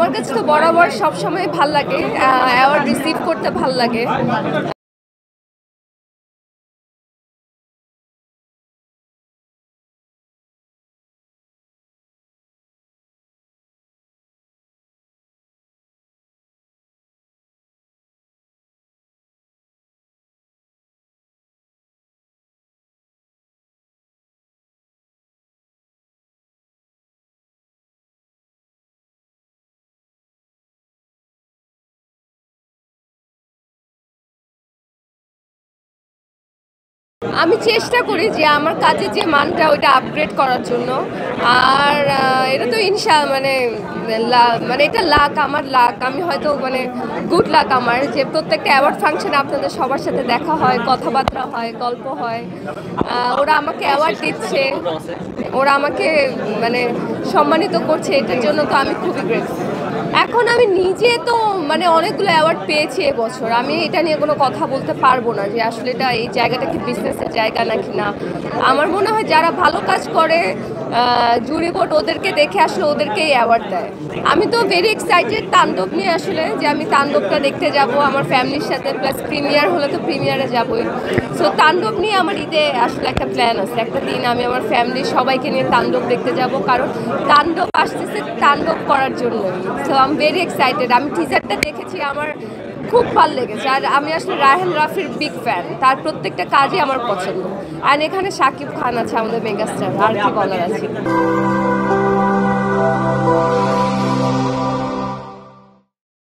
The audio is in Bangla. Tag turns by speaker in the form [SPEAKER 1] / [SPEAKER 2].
[SPEAKER 1] আমার কাছে তো বরাবর সবসময় ভাল লাগে, অ্যাওয়ার্ড রিসিভ করতে ভাল লাগে। আমি চেষ্টা করি যে আমার কাজের যে মানটা ওইটা আপগ্রেড করার জন্য। আর এটা তো মানে মানে এটা লাক, আমার লাক। আমি হয়তো মানে গুড লাক আমার যে প্রত্যেকটা অ্যাওয়ার্ড ফাংশনে আপনাদের সবার সাথে দেখা হয়, কথাবার্তা হয়, গল্প হয়। ওরা আমাকে অ্যাওয়ার্ড দিচ্ছে, ওরা আমাকে মানে সম্মানিত করছে, এটার জন্য তো আমি খুবই গ্রেটফুল। এখন আমি নিজে তো মানে অনেকগুলো অ্যাওয়ার্ড পেয়েছি এবছর। আমি এটা নিয়ে কোনো কথা বলতে পারবো না যে আসলে এটা এই জায়গাটা কি বিজনেসের জায়গা নাকি না। আমার মনে হয় যারা ভালো কাজ করে জুরি বোর্ড ওদেরকে দেখে আসলে ওদেরকেই অ্যাওয়ার্ড দেয়। আমি তো ভেরি এক্সাইটেড তাণ্ডব নিয়ে, আসলে যে আমি তাণ্ডবটা দেখতে যাব আমার ফ্যামিলির সাথে, প্লাস প্রিমিয়ার হলে তো প্রিমিয়ারে যাবই। সো তাণ্ডব নিয়ে আমার ঈদে আসলে একটা প্ল্যান আছে, একটা দিন আমি আমার ফ্যামিলির সবাইকে নিয়ে তাণ্ডব দেখতে যাব, কারণ তাণ্ডব আসতেছে তাণ্ডব করার জন্য। So I am very excited. আমি টিজারটা দেখেছি, আমার খুব ভালো লেগেছে। আর আমি আসলে রায়হান রাফির বিগ ফ্যান, তার প্রত্যেকটা কাজই আমার পছন্দ। আর এখানে শাকিব খান আছে, আমাদের মেগাস্টার, আর কি বলার আছে।